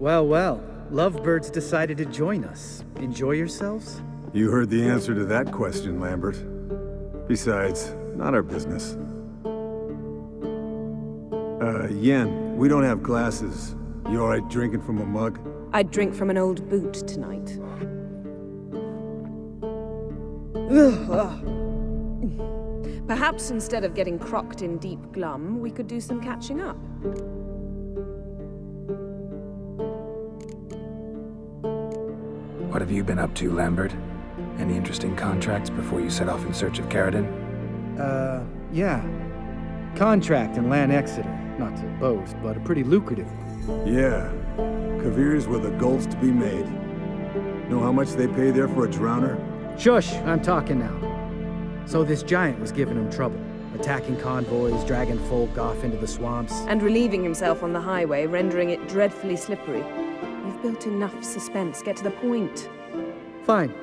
Well, well. Lovebirds decided to join us. Enjoy yourselves? You heard the answer to that question, Lambert. Besides, not our business. Yen, we don't have glasses. You alright drinking from a mug? I'd drink from an old boot tonight. Perhaps instead of getting crocked in deep glum, we could do some catching up. What have you been up to, Lambert? Any interesting contracts before you set off in search of Carradine? Yeah. Contract in Lan Exeter. Not to boast, but a pretty lucrative one. Yeah. Kavir's were the goals to be made. Know how much they pay there for a drowner? Shush, I'm talking now. So this giant was giving him trouble. Attacking convoys, dragging folk off into the swamps. And relieving himself on the highway, rendering it dreadfully slippery. You've built enough suspense. Get to the point. Fine.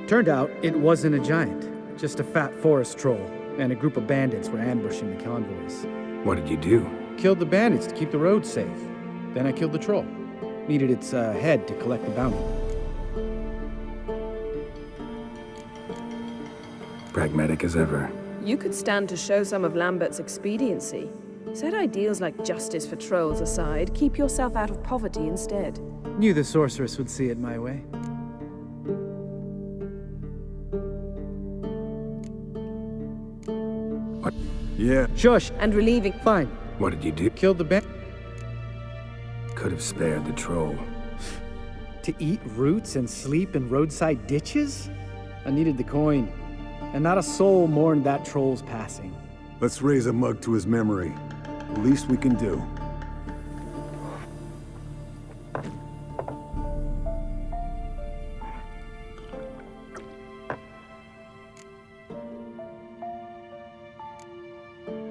Turned out it wasn't a giant. Just a fat forest troll. And a group of bandits were ambushing the convoys. What did you do? Killed the bandits to keep the roads safe. Then I killed the troll. Needed its head to collect the bounty. Pragmatic as ever. You could stand to show some of Lambert's expediency. Set ideals like justice for trolls aside, keep yourself out of poverty instead. Knew the sorceress would see it my way. What? Yeah. Shush! And relieving... Fine. What did you do? Killed the bandit. Could have spared the troll. To eat roots and sleep in roadside ditches? I needed the coin. And not a soul mourned that troll's passing. Let's raise a mug to his memory. The least we can do.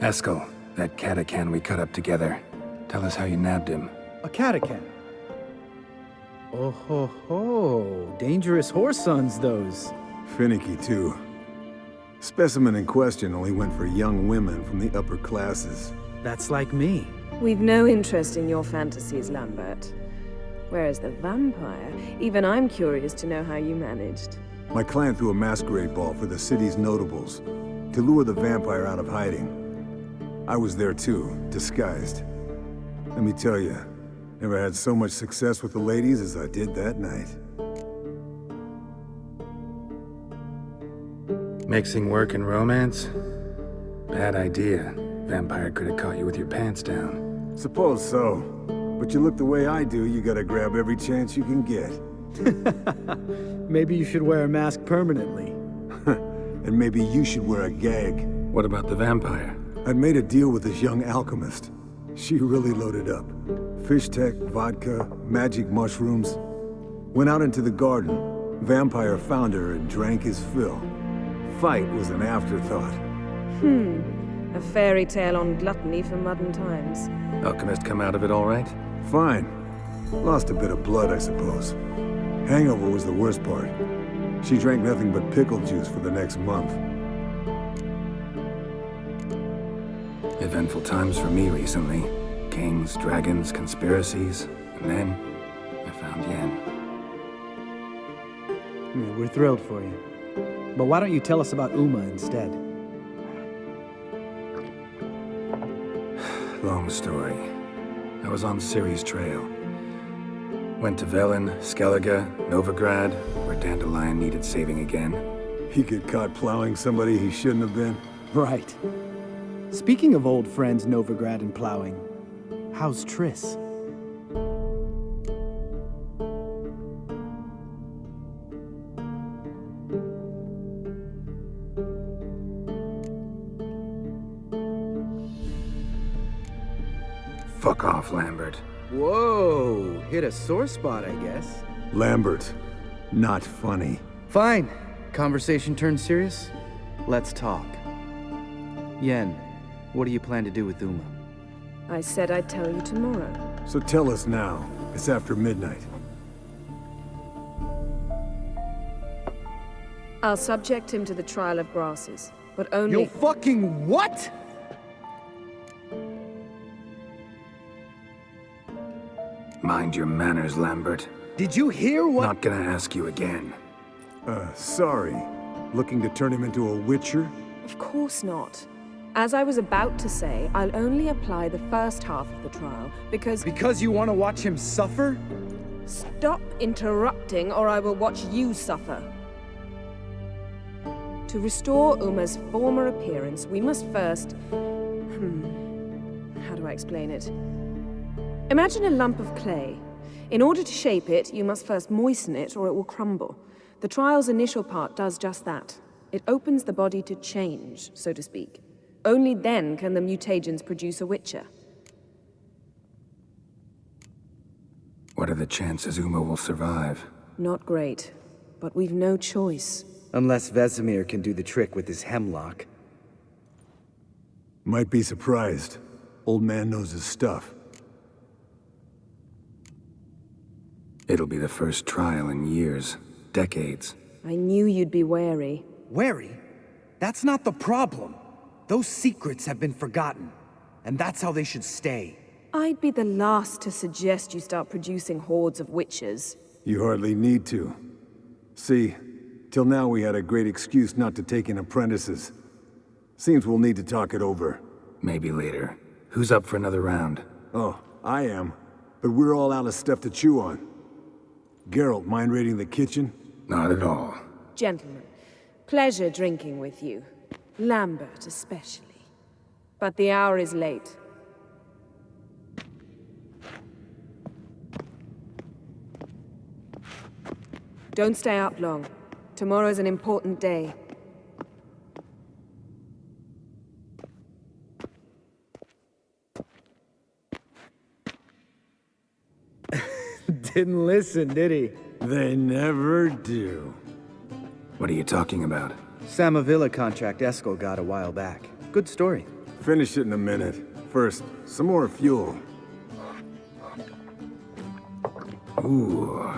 Eskel, that catacan we cut up together. Tell us how you nabbed him. A catacan. Oh ho ho. Dangerous horse sons, those. Finicky, too. Specimen in question only went for young women from the upper classes. That's like me. We've no interest in your fantasies, Lambert. Whereas the vampire, even I'm curious to know how you managed. My client threw a masquerade ball for the city's notables, to lure the vampire out of hiding. I was there too, disguised. Let me tell you, never had so much success with the ladies as I did that night. Mixing work and romance? Bad idea. Vampire could have caught you with your pants down. Suppose so. But you look the way I do, you gotta grab every chance you can get. Maybe you should wear a mask permanently. And maybe you should wear a gag. What about the vampire? I'd made a deal with this young alchemist. She really loaded up. Fish tech, vodka, magic mushrooms. Went out into the garden. Vampire found her and drank his fill. Fight was an afterthought. A fairy tale on gluttony for modern times. Alchemist come out of it all right? Fine. Lost a bit of blood, I suppose. Hangover was the worst part. She drank nothing but pickle juice for the next month. Eventful times for me recently. Kings, dragons, conspiracies, and then I found Yen. Yeah, we're thrilled for you. But why don't you tell us about Uma instead? Long story. I was on Ciri's trail. Went to Velen, Skellige, Novigrad, where Dandelion needed saving again. He get caught plowing somebody he shouldn't have been. Right. Speaking of old friends Novigrad and plowing, how's Triss? Fuck off, Lambert. Whoa, hit a sore spot, I guess. Lambert, not funny. Fine. Conversation turned serious? Let's talk. Yen, what do you plan to do with Uma? I said I'd tell you tomorrow. So tell us now. It's after midnight. I'll subject him to the trial of grasses, but only... You fucking what?! Mind your manners, Lambert. Did you hear what— Not gonna ask you again. Sorry. Looking to turn him into a witcher? Of course not. As I was about to say, I'll only apply the first half of the trial, because— Because you want to watch him suffer? Stop interrupting, or I will watch you suffer. To restore Uma's former appearance, we must first— how do I explain it? Imagine a lump of clay. In order to shape it, you must first moisten it, or it will crumble. The trial's initial part does just that. It opens the body to change, so to speak. Only then can the mutagens produce a witcher. What are the chances Uma will survive? Not great, but we've no choice. Unless Vesemir can do the trick with his hemlock. Might be surprised. Old man knows his stuff. It'll be the first trial in years, decades. I knew you'd be wary. Wary? That's not the problem. Those secrets have been forgotten, and that's how they should stay. I'd be the last to suggest you start producing hordes of witches. You hardly need to. See, till now we had a great excuse not to take in apprentices. Seems we'll need to talk it over. Maybe later. Who's up for another round? Oh, I am. But we're all out of stuff to chew on. Geralt, mind raiding the kitchen? Not at all. Gentlemen, pleasure drinking with you. Lambert especially. But the hour is late. Don't stay up long. Tomorrow's an important day. Didn't listen, did he? They never do. What are you talking about? Samavilla contract Eskel got a while back. Good story. Finish it in a minute. First, some more fuel. Ooh,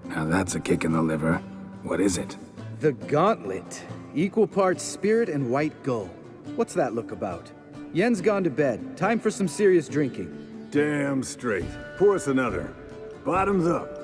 now that's a kick in the liver. What is it? The Gauntlet. Equal parts spirit and white gull. What's that look about? Yen's gone to bed. Time for some serious drinking. Damn straight. Pour us another. Bottoms up.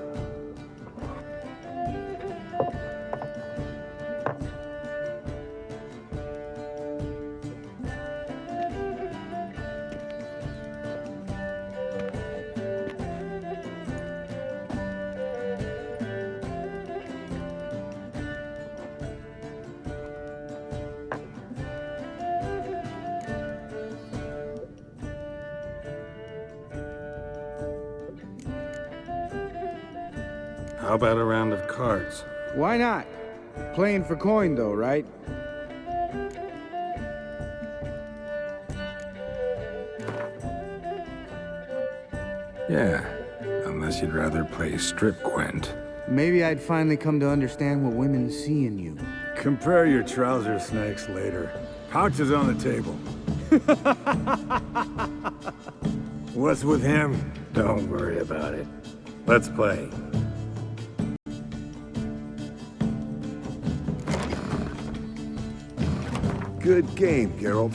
How about a round of cards? Why not? Playing for coin though, right? Yeah, unless you'd rather play strip Quent. Maybe I'd finally come to understand what women see in you. Compare your trouser snakes later. Pouch is on the table. What's with him? Don't worry about it. Let's play. Good game, Geralt.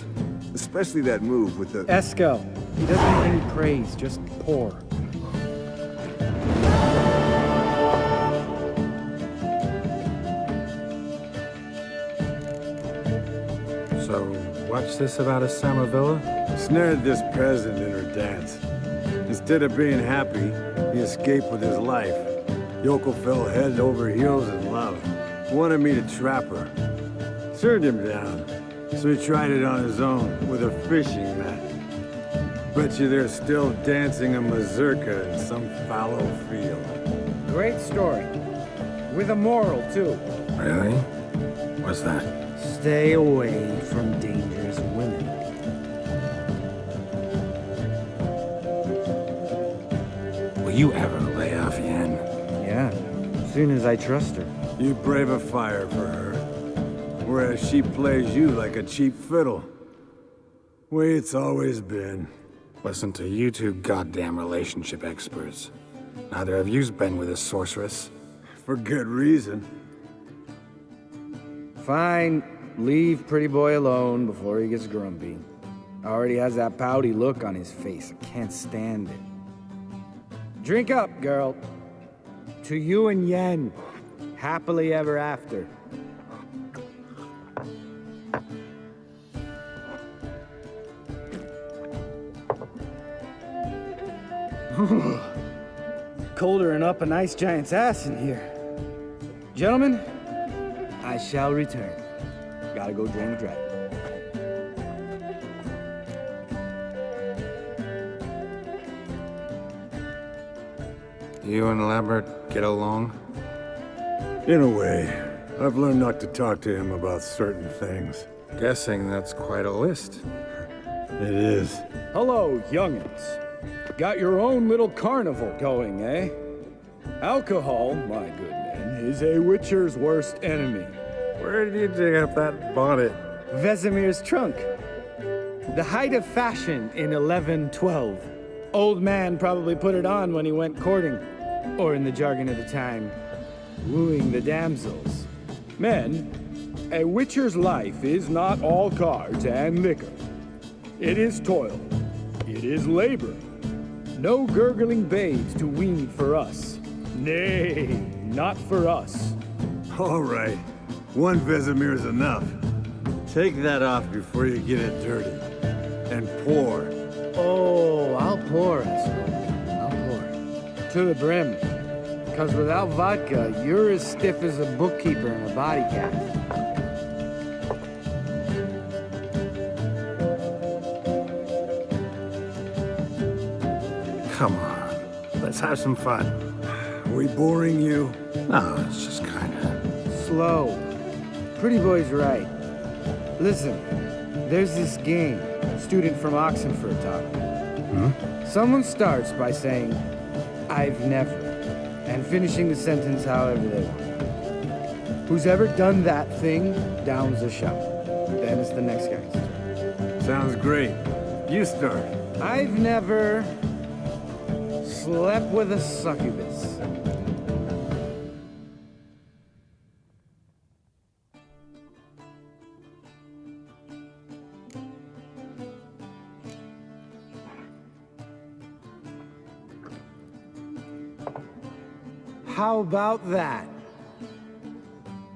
Especially that move with the... Eskel. He doesn't need any praise, just pour. So, what's this about a Samavilla? Snared this peasant in her dance. Instead of being happy, he escaped with his life. Yokel fell head over heels in love. Wanted me to trap her. Turned him down. So he tried it on his own, with a fishing net. Bet you they're still dancing a mazurka in some fallow field. Great story. With a moral, too. Really? What's that? Stay away from dangerous women. Will you ever lay off Yen? Yeah, as soon as I trust her. You brave a fire for her. Whereas she plays you like a cheap fiddle. Way it's always been. Listen to you two goddamn relationship experts. Neither of you's been with a sorceress. For good reason. Fine, leave pretty boy alone before he gets grumpy. Already has that pouty look on his face. I can't stand it. Drink up, girl. To you and Yen. Happily ever after. Colder than up a nice giant's ass in here. Gentlemen, I shall return. Gotta go drain the dragon. You and Lambert get along? In a way. I've learned not to talk to him about certain things. Guessing that's quite a list. It is. Hello, youngins. Got your own little carnival going, eh? Alcohol, my good men, is a witcher's worst enemy. Where did you dig up that bonnet? Vesemir's trunk. The height of fashion in 1112. Old man probably put it on when he went courting, or in the jargon of the time, wooing the damsels. Men, a witcher's life is not all cards and liquor. It is toil. It is labor. No gurgling babes to wean for us. Nay, not for us. All right. One Vesemir's enough. Take that off before you get it dirty. And pour. Oh, I'll pour, Eskel. I'll pour. To the brim. Because without vodka, you're as stiff as a bookkeeper in a body cast. Come on, let's have some fun. We boring you? No, it's just kinda... Slow. Pretty boy's right. Listen, there's this game. Student from Oxenford taught. Someone starts by saying, I've never, and finishing the sentence however they want. Who's ever done that thing downs a shot. Then it's the next guy's turn. Sounds great. You start. I've never slept with a succubus. How about that?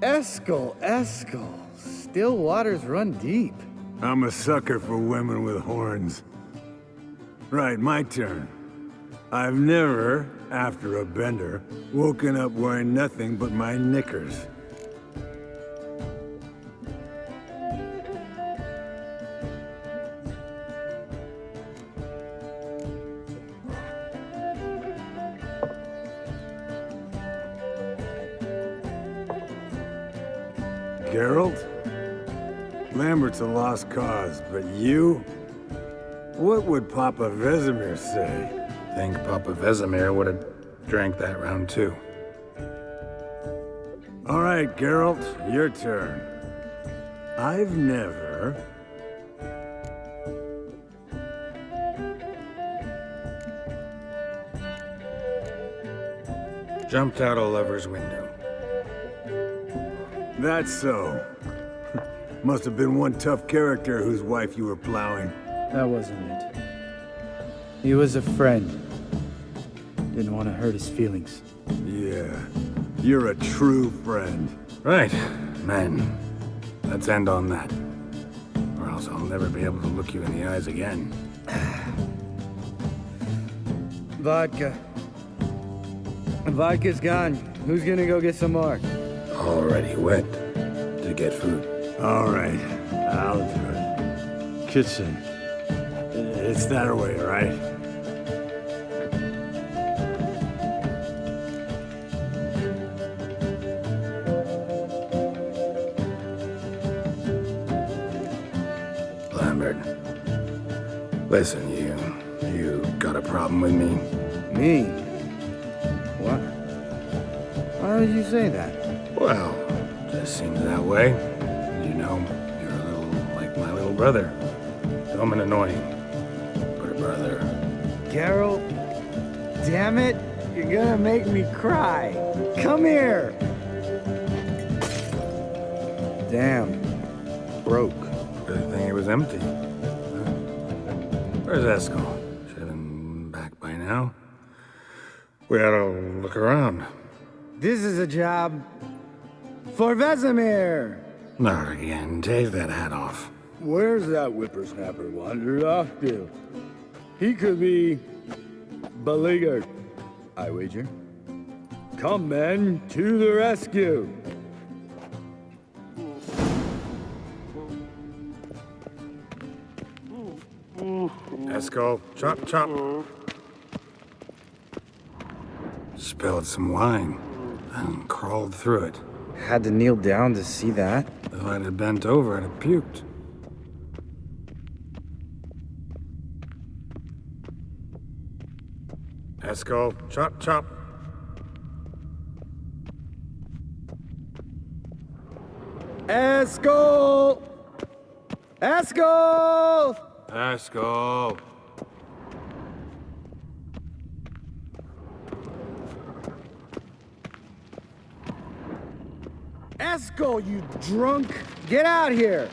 Eskel, Eskel. Still waters run deep. I'm a sucker for women with horns. Right, my turn. I've never, after a bender, woken up wearing nothing but my knickers. Geralt? Lambert's a lost cause, but you? What would Papa Vesemir say? Think Papa Vesemir would have drank that round too. All right, Geralt, your turn. I've never... Jumped out a lover's window. That's so. Must have been one tough character whose wife you were plowing. That wasn't it. He was a friend. Didn't want to hurt his feelings. Yeah, you're a true friend. Right, men. Let's end on that. Or else I'll never be able to look you in the eyes again. Vodka. Vodka's gone. Who's gonna go get some more? Already went to get food. All right, I'll do it. Kitchen. It's that way, right? Lambert, listen, you got a problem with me? Me? What? Why did you say that? Well, just seems that way. You know, you're a little like my little brother. Dumb and annoying, but a brother. Geralt, damn it, you're gonna make me cry. Come here. Damn, broke. Good thing it was empty. Where's Eskel? Should have been back by now. We ought to look around. This is a job for Vesemir. Not again. Take that hat off. Where's that whippersnapper wandered off to? He could be beleaguered, I wager. Come, men, to the rescue. Eskel, chop, chop. Spilled some wine and crawled through it. Had to kneel down to see that. If I'd have bent over, I'd have puked. Eskel, chop, chop. Eskel! Eskel! Eskel. Eskel, you drunk! Get out here!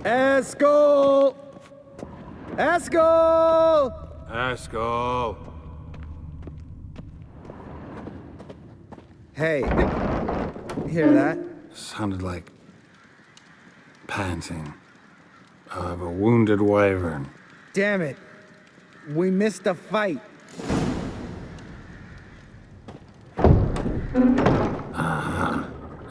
Eskel! Eskel! Eskel. Hey, hear that? Sounded like panting of a wounded wyvern. Damn it. We missed a fight.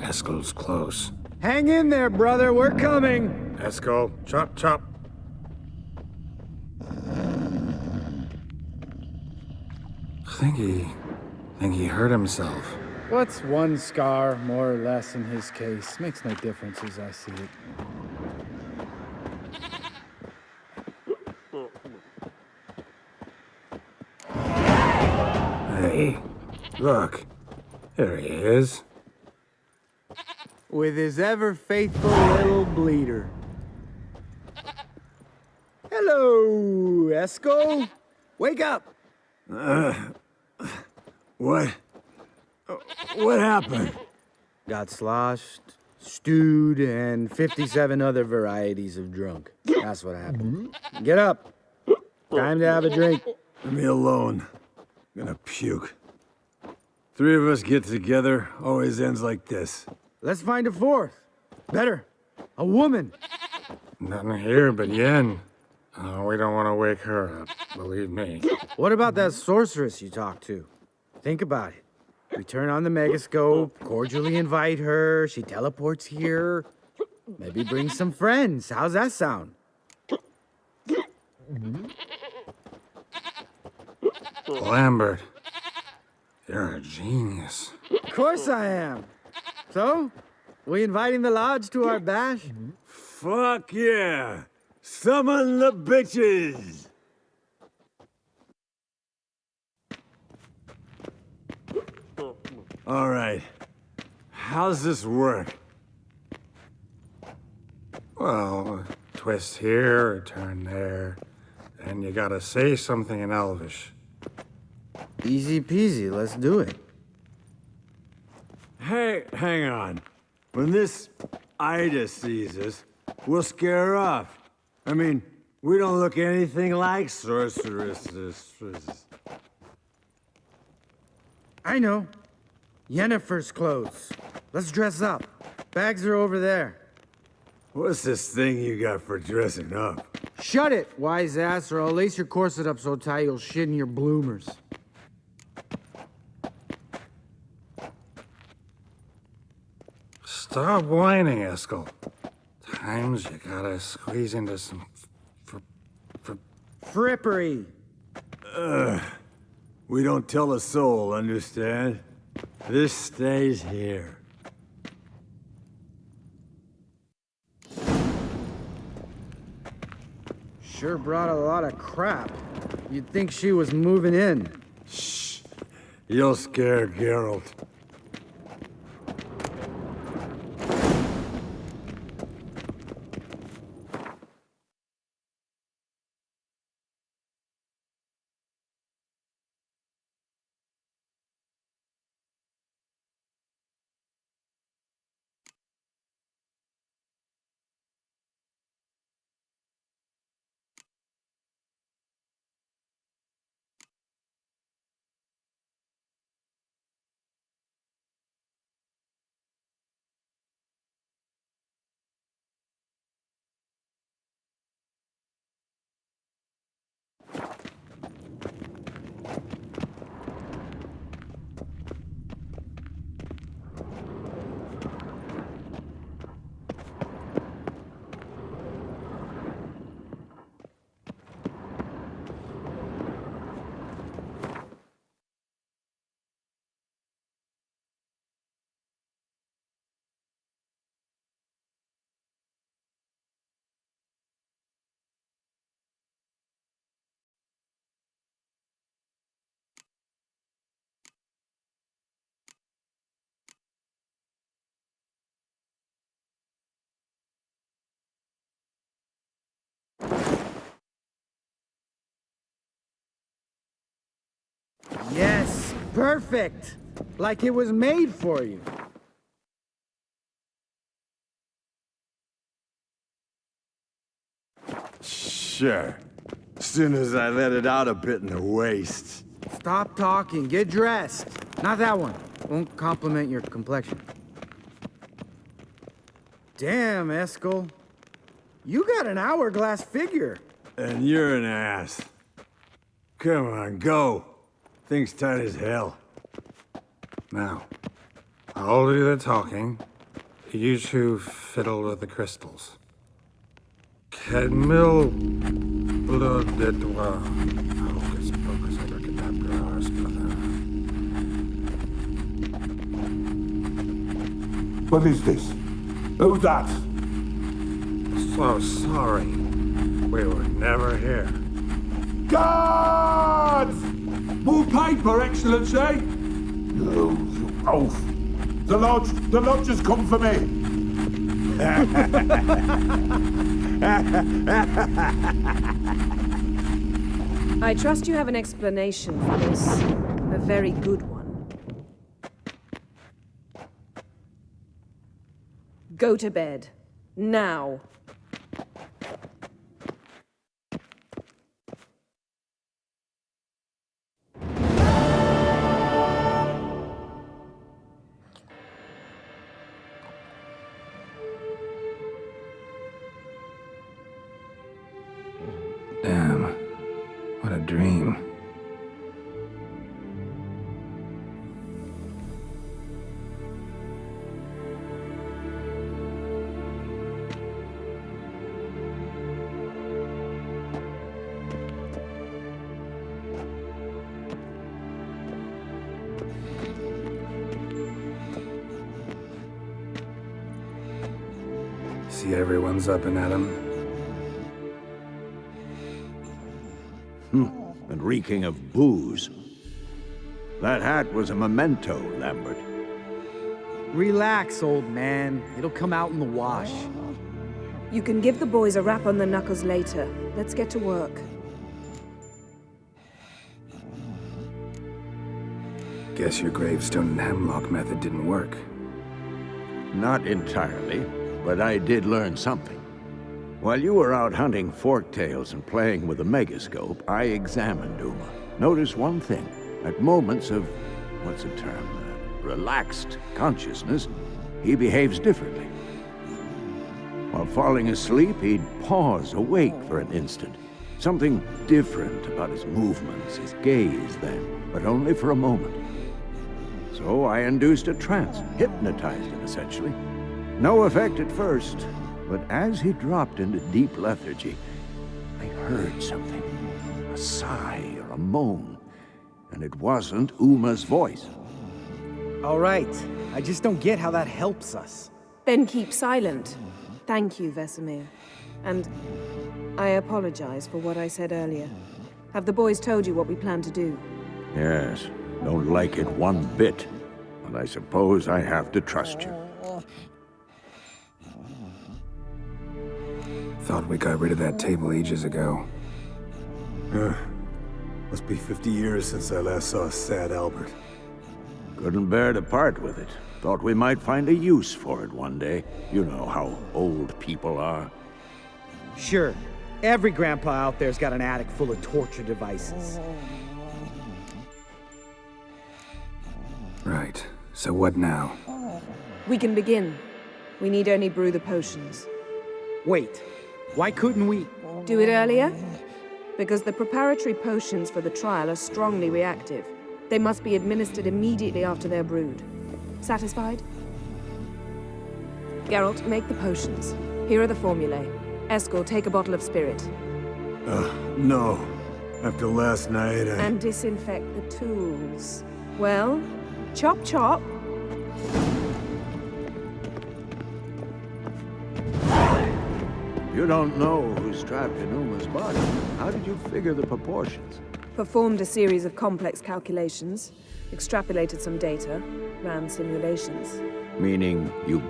Eskel's close. Hang in there, brother. We're coming. Eskel, chop, chop. Think he hurt himself. What's one scar, more or less, in his case? Makes no difference as I see it. Hey, look. There he is. With his ever faithful little bleeder. Hello, Eskel. Wake up. What? What happened? Got sloshed, stewed, and 57 other varieties of drunk. That's what happened. Get up. Time to have a drink. Leave me alone. I'm gonna puke. Three of us get together, always ends like this. Let's find a fourth. Better. A woman. Nothing here but Yen. Oh, we don't want to wake her up, believe me. What about that sorceress you talked to? Think about it. We turn on the megascope, cordially invite her, she teleports here. Maybe bring some friends. How's that sound? Lambert, you're a genius. Of course I am. So, we inviting the lodge to our bash? Fuck yeah! Summon the bitches! All right. How's this work? Well, a twist here, a turn there, and you gotta say something in Elvish. Easy peasy, let's do it. Hey, hang on. When this Ida sees us, we'll scare her off. I mean, we don't look anything like sorceresses. I know. Yennefer's clothes. Let's dress up. Bags are over there. What's this thing you got for dressing up? Shut it, wise ass, or I'll lace your corset up so tight you'll shit in your bloomers. Stop whining, Eskel. Times you gotta squeeze into some Frippery. We don't tell a soul, understand? This stays here. Sure brought a lot of crap. You'd think she was moving in. Shh. You'll scare Geralt. Yes, perfect! Like it was made for you. Sure. Soon as I let it out a bit in the waist. Stop talking, get dressed. Not that one. Won't compliment your complexion. Damn, Eskel. You got an hourglass figure. And you're an ass. Come on, go. Thing's tight as hell. Now, I'll do the talking. You two fiddle with the crystals. Cadmil blood de toi. Hocus pocus abracadabra, splother. What is this? Who's that? So sorry. We were never here. Guards! More paper, Excellency! No, you oaf! The lodge has come for me! I trust you have an explanation for this. A very good one. Go to bed. Now. Damn. What a dream. See everyone's up and at 'em. And reeking of booze. That hat was a memento, Lambert. Relax, old man. It'll come out in the wash. You can give the boys a rap on the knuckles later. Let's get to work. Guess your gravestone and hemlock method didn't work. Not entirely, but I did learn something. While you were out hunting forktails and playing with the megascope, I examined Uma. Notice one thing. At moments of, what's the term, relaxed consciousness, he behaves differently. While falling asleep, he'd pause, awake for an instant. Something different about his movements, his gaze then, but only for a moment. So I induced a trance, hypnotized him essentially. No effect at first. But as he dropped into deep lethargy, I heard something. A sigh or a moan. And it wasn't Uma's voice. All right. I just don't get how that helps us. Then keep silent. Thank you, Vesemir. And I apologize for what I said earlier. Have the boys told you what we plan to do? Yes, don't like it one bit. But I suppose I have to trust you. Thought we got rid of that table ages ago. Must be 50 years since I last saw sad Albert. Couldn't bear to part with it. Thought we might find a use for it one day. You know how old people are. Sure. Every grandpa out there's got an attic full of torture devices. Right. So what now? We can begin. We need only brew the potions. Wait. Why couldn't we? Do it earlier? Because the preparatory potions for the trial are strongly reactive. They must be administered immediately after they're brewed. Satisfied? Geralt, make the potions. Here are the formulae. Eskel, take a bottle of spirit. No. After last night, And disinfect the tools. Well, chop chop. You don't know who's trapped in Uma's body. How did you figure the proportions? Performed a series of complex calculations, extrapolated some data, ran simulations. Meaning you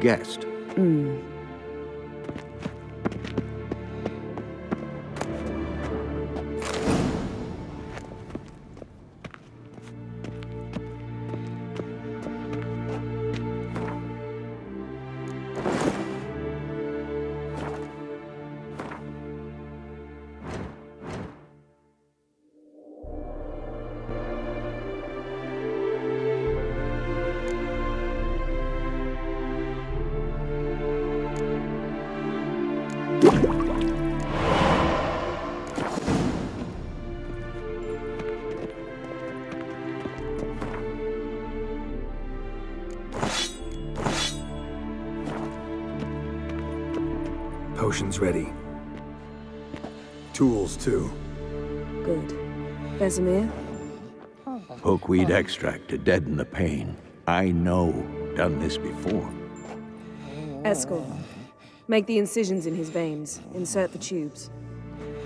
Potion's ready. Tools, too. Good. Vesemir? Hookweed extract to deaden the pain. I know. Done this before. Eskel. Make the incisions in his veins. Insert the tubes.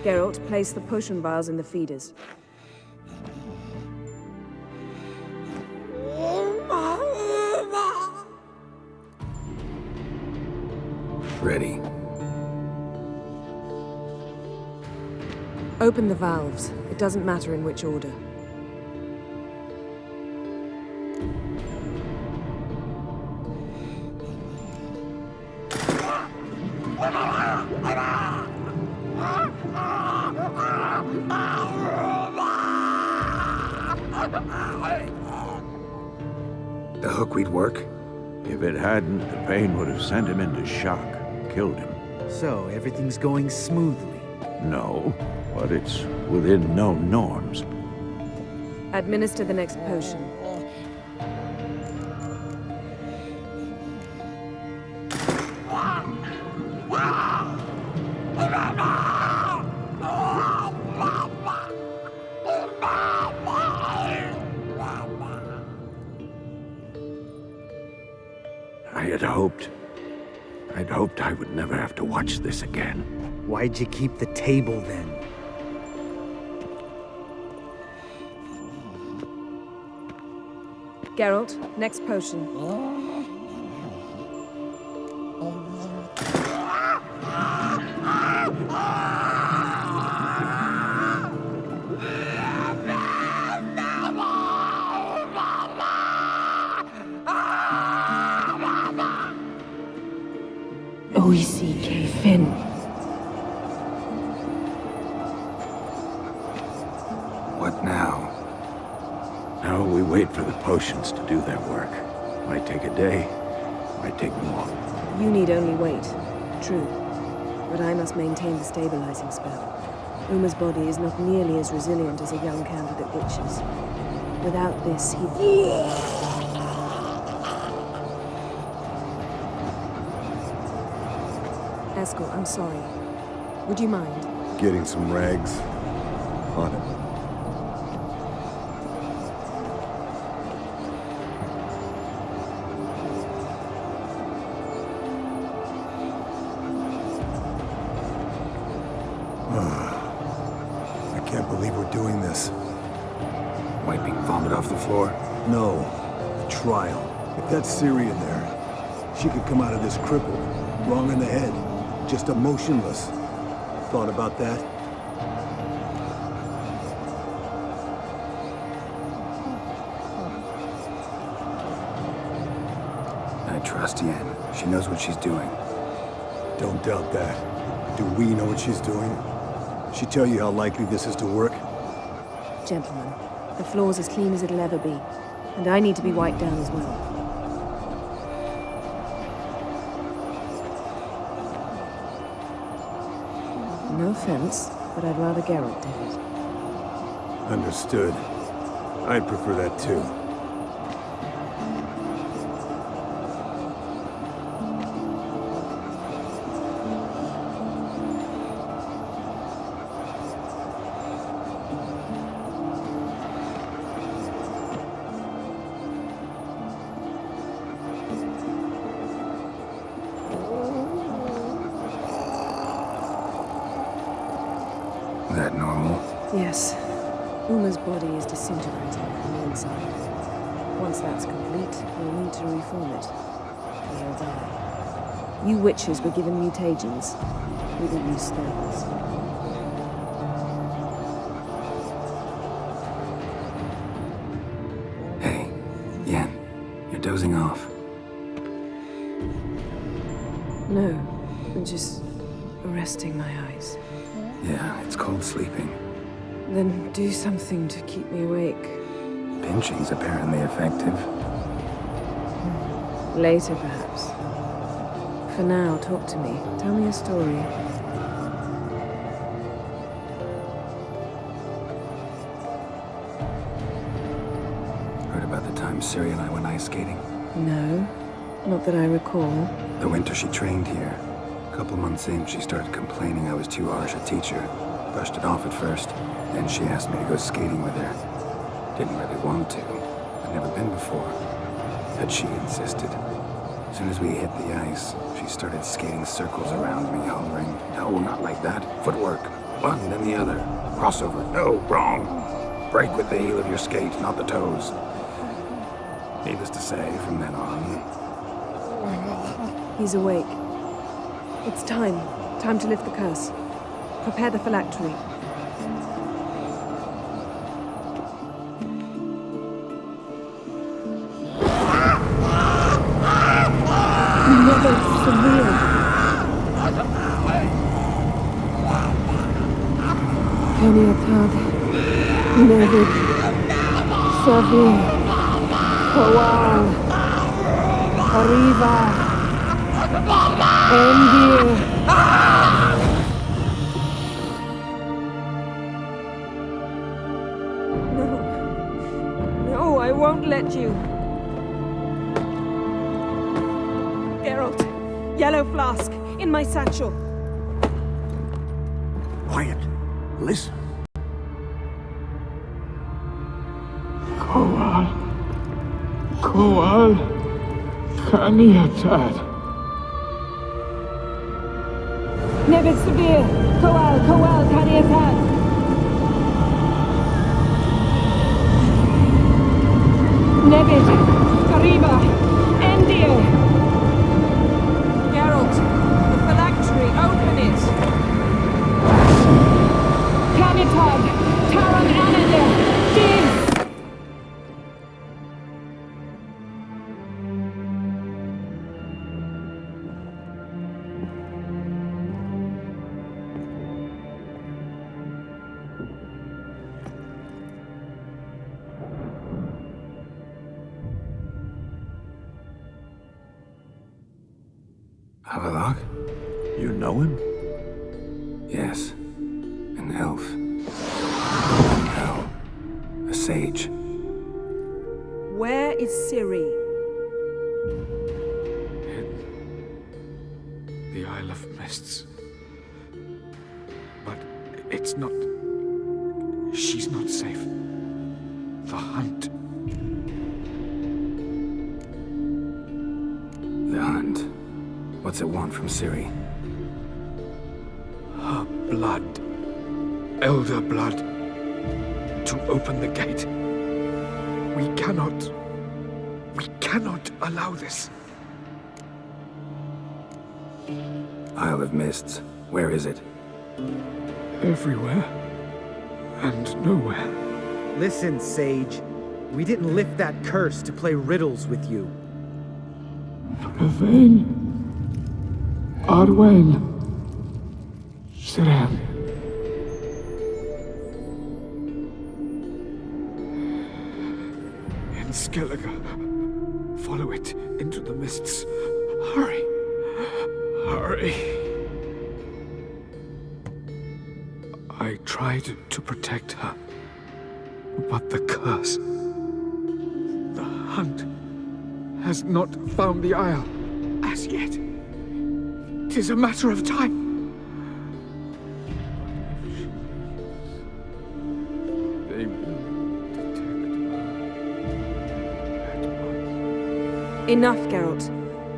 Geralt, place the potion vials in the feeders. Ready. Open the valves. It doesn't matter in which order. The hookweed work? If it hadn't, the pain would have sent him into shock, killed him. So, everything's going smoothly. No, but it's within known norms. Administer the next potion. I'd hoped I would never have to watch this again. Why'd you keep the table then? Geralt, next potion. O-E-C-K, Finn. What now? Now we wait for the potions to do their work. Might take a day, might take more. You need only wait. True. But I must maintain the stabilizing spell. Uma's body is not nearly as resilient as a young candidate witch's. Without this, he... Eskel, I'm sorry. Would you mind? Getting some rags on it. I can't believe we're doing this. Wiping vomit off the floor? No, the trial. If that's Ciri in there, she could come out of this crippled, wrong in the head, just emotionless. Thought about that? I trust Yen. She knows what she's doing. Don't doubt that. Do we know what she's doing? She tell you how likely this is to work? Gentlemen, the floor's as clean as it'll ever be. And I need to be wiped down as well. No offense, but I'd rather Geralt did it. Understood. I'd prefer that too. That normal? Yes. Uma's body is disintegrating from the inside. Once that's complete, we'll need to reform it. Or he'll die. You witches were given mutagens. We will use spells. Hey, Yen, you're dozing off. No, I'm just resting my eyes. Yeah, it's called sleeping. Then do something to keep me awake. Pinching's apparently effective. Later, perhaps. For now, talk to me. Tell me a story. Heard about the time Ciri and I went ice skating? No, not that I recall. The winter she trained here. A couple months in, she started complaining I was too harsh a teacher. Brushed it off at first. Then she asked me to go skating with her. Didn't really want to. I'd never been before. But she insisted. As soon as we hit the ice, she started skating circles around me, hollering, "No, not like that. Footwork. One, then the other. Crossover. No, wrong. Break with the heel of your skate, not the toes." Needless to say, from then on... He's awake. It's time. Time to lift the curse. Prepare the phylactery. Never severe. Peniatad. Nevid. Severe. Kowal. Arriva. Endir. No, I won't let you. Geralt, yellow flask, in my satchel. Quiet. Listen. Kowal. Kaniatad. Nevid Severe, Kowal, Kaniatad. Nevid, Arriva, Endir. Geralt, the phylactery, open it. Kaniatad, Taran Anadir, Diz. Havelock? You know him? Yes. An elf. Hell. A sage. Where is Ciri? In the Isle of Mists. But it's not... She's not safe. The hunt. The hunt. What's it want from Ciri? Her blood. Elder blood. To open the gate. We cannot allow this. Isle of Mists. Where is it? Everywhere. And nowhere. Listen, Sage. We didn't lift that curse to play riddles with you. Yvain. Arwen. Siran. In Skellige. Follow it into the mists. Hurry. Hurry. I tried to protect her. But the curse... The hunt... has not found the Isle as yet. It is a matter of time. They will detect her. Enough, Geralt.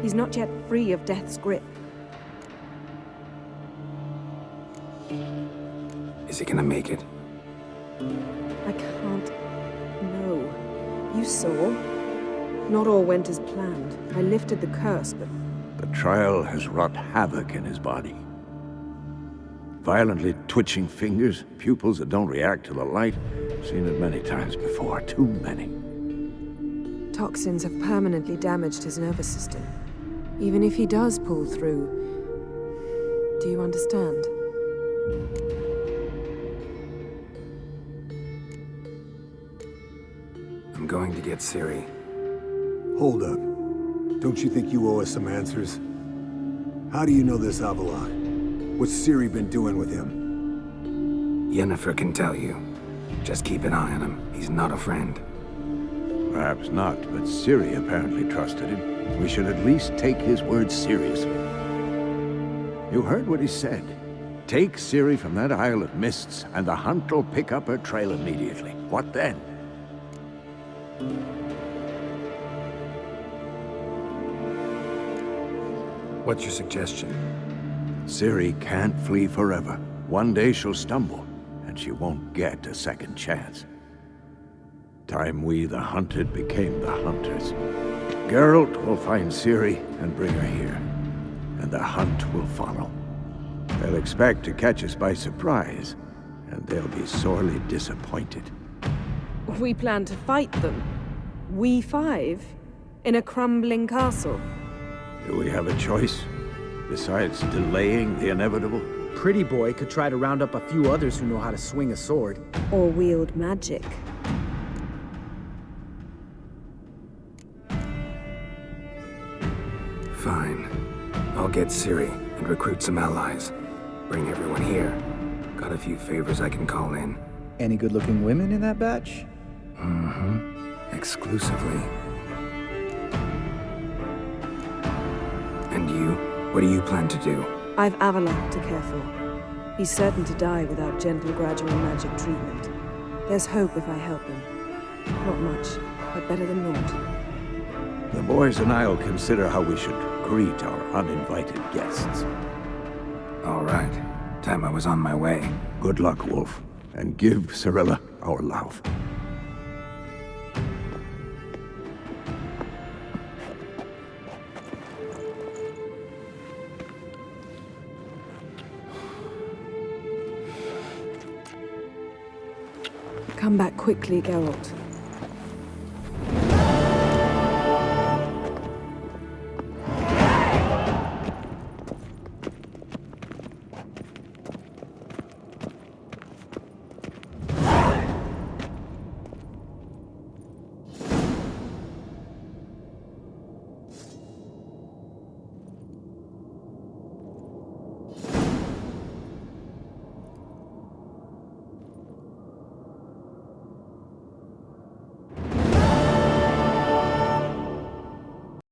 He's not yet free of death's grip. Is he gonna make it? I can't... No. You saw. Not all went as planned. I lifted the curse, but... The trial has wrought havoc in his body. Violently twitching fingers, pupils that don't react to the light. Seen it many times before, too many. Toxins have permanently damaged his nervous system. Even if he does pull through... Do you understand? I'm going to get Ciri. Hold up. Don't you think you owe us some answers? How do you know this Havelock? What's Ciri been doing with him? Yennefer can tell you. Just keep an eye on him. He's not a friend. Perhaps not, but Ciri apparently trusted him. We should at least take his word seriously. You heard what he said. Take Ciri from that Isle of Mists, and the hunt will pick up her trail immediately. What then? What's your suggestion? Ciri can't flee forever. One day she'll stumble, and she won't get a second chance. Time we, the hunted, became the hunters. Geralt will find Ciri and bring her here, and the hunt will follow. They'll expect to catch us by surprise, and they'll be sorely disappointed. We plan to fight them. We five? In a crumbling castle? Do we have a choice, besides delaying the inevitable? Pretty Boy could try to round up a few others who know how to swing a sword. Or wield magic. Fine. I'll get Ciri and recruit some allies. Bring everyone here. Got a few favors I can call in. Any good-looking women in that batch? Mm-hmm. Exclusively. And you? What do you plan to do? I've Avalok to care for. He's certain to die without gentle, gradual magic treatment. There's hope if I help him. Not much, but better than naught. The boys and I'll consider how we should greet our uninvited guests. All right. Time I was on my way. Good luck, Wolf, and give Cirilla our love. Come back quickly, Geralt.